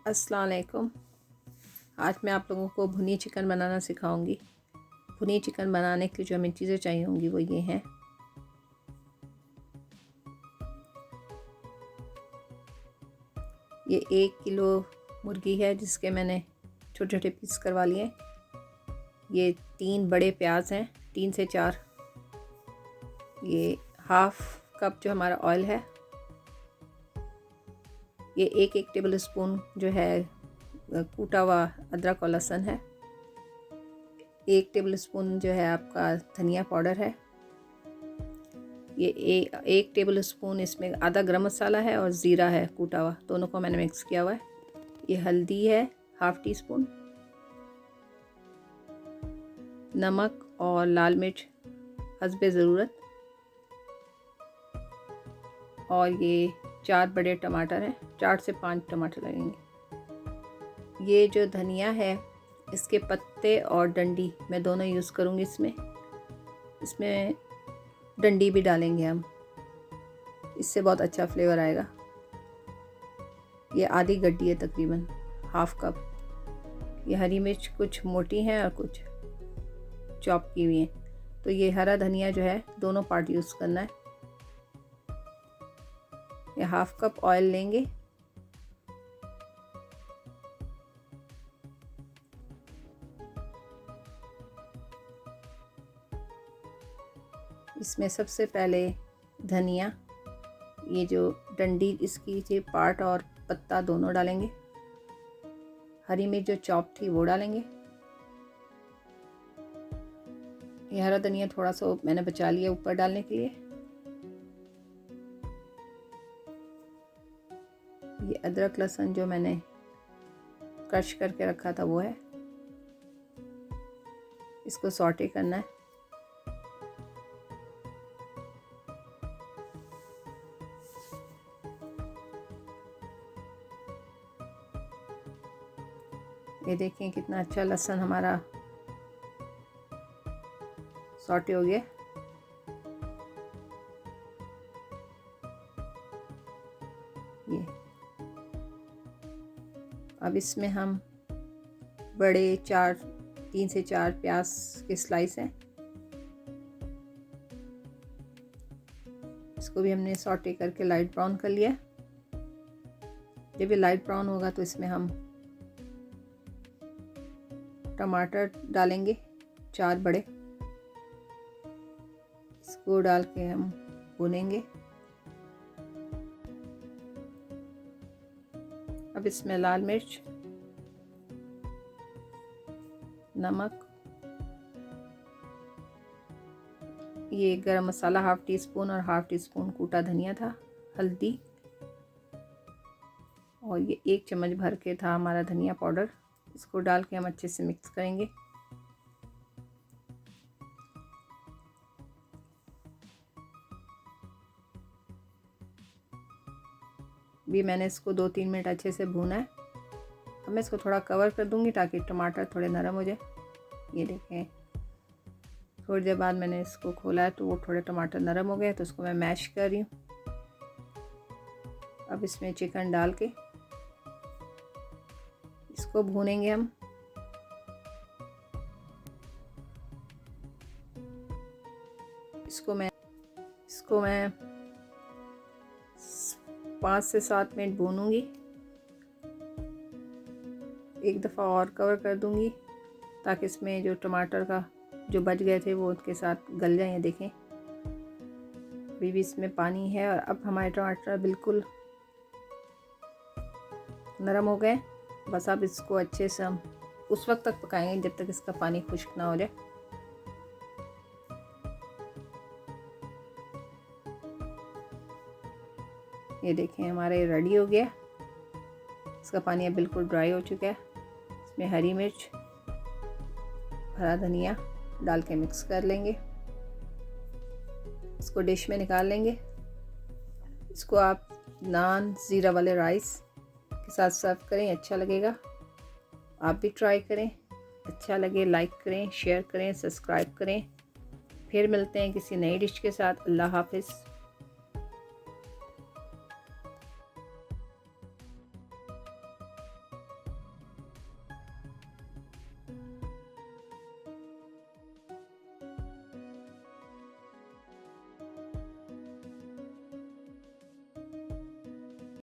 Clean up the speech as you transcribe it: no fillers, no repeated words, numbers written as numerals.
अस्सलाम वालेकुम। आज मैं आप लोगों को भुनी चिकन बनाना सिखाऊंगी। भुनी चिकन बनाने के लिए जो हमें चीज़ें चाहिए होंगी वो ये हैं। ये 1 किलो मुर्गी है जिसके मैंने छोटे छोटे पीस करवा लिए। ये 3 बड़े प्याज हैं, 3 से 4। ये हाफ़ कप जो हमारा ऑयल है। ये एक टेबल स्पून जो है कूटा हुआ अदरक और लहसुन है। 1 टेबल स्पून जो है आपका धनिया पाउडर है। ये एक टेबल स्पून इसमें आधा गरम मसाला है और ज़ीरा है कूटा हुआ, दोनों को मैंने मिक्स किया हुआ है। ये हल्दी है ½ टी स्पून, नमक और लाल मिर्च हस्बे ज़रूरत, और ये 4 बड़े टमाटर हैं, 4 से 5 टमाटर लगेंगे। ये जो धनिया है इसके पत्ते और डंडी मैं दोनों यूज़ करूँगी। इसमें डंडी भी डालेंगे हम, इससे बहुत अच्छा फ्लेवर आएगा। ये आधी गड्डी है तकरीबन, ½ कप। ये हरी मिर्च कुछ मोटी हैं और कुछ चॉप की हुई हैं। तो ये हरा धनिया जो है दोनों पार्ट यूज़ करना है। ये ½ कप ऑयल लेंगे। इसमें सबसे पहले धनिया, ये जो डंडी इसकी ये पार्ट और पत्ता दोनों डालेंगे। हरी मिर्च जो चॉप थी वो डालेंगे। ये हरा धनिया थोड़ा सा मैंने बचा लिया ऊपर डालने के लिए। ये अदरक लहसुन जो मैंने क्रश करके रखा था वो है। इसको सॉटे करना है। ये देखें कितना अच्छा लहसुन हमारा सॉटे हो गया। ये अब इसमें हम बड़े 3 से 4 प्याज के स्लाइस हैं, इसको भी हमने सॉटे करके लाइट ब्राउन कर लिया। जब ये लाइट ब्राउन होगा तो इसमें हम टमाटर डालेंगे, 4 बड़े। इसको डाल के हम भूनेंगे। अब इसमें लाल मिर्च, नमक, ये गरम मसाला ½ टी स्पून और ½ टी स्पून कूटा धनिया था, हल्दी, और ये 1 चम्मच भर के था हमारा धनिया पाउडर। इसको डाल के हम अच्छे से मिक्स करेंगे। भी मैंने इसको 2-3 मिनट अच्छे से भूना है। अब मैं इसको थोड़ा कवर कर दूंगी ताकि टमाटर थोड़े नरम हो जाए। ये देखें, थोड़ी देर बाद मैंने इसको खोला है तो वो थोड़े टमाटर नरम हो गए, तो इसको मैं मैश कर रही हूँ। अब इसमें चिकन डाल के इसको भूनेंगे हम। इसको मैं 5 से 7 मिनट भूनूंगी। एक दफ़ा और कवर कर दूंगी ताकि इसमें जो टमाटर का जो बच गए थे वो उनके साथ गल जाएं। देखें अभी भी इसमें पानी है और अब हमारे टमाटर बिल्कुल नरम हो गए। बस अब इसको अच्छे से हम उस वक्त तक पकाएंगे जब तक इसका पानी खुश्क ना हो जाए। ये देखें हमारे रेडी हो गया। इसका पानी अब बिल्कुल ड्राई हो चुका है। इसमें हरी मिर्च, हरा धनिया डाल के मिक्स कर लेंगे। इसको डिश में निकाल लेंगे। इसको आप नान ज़ीरा वाले राइस के साथ सर्व करें, अच्छा लगेगा। आप भी ट्राई करें, अच्छा लगे लाइक करें, शेयर करें, सब्सक्राइब करें। फिर मिलते हैं किसी नई डिश के साथ। अल्लाह हाफिज़।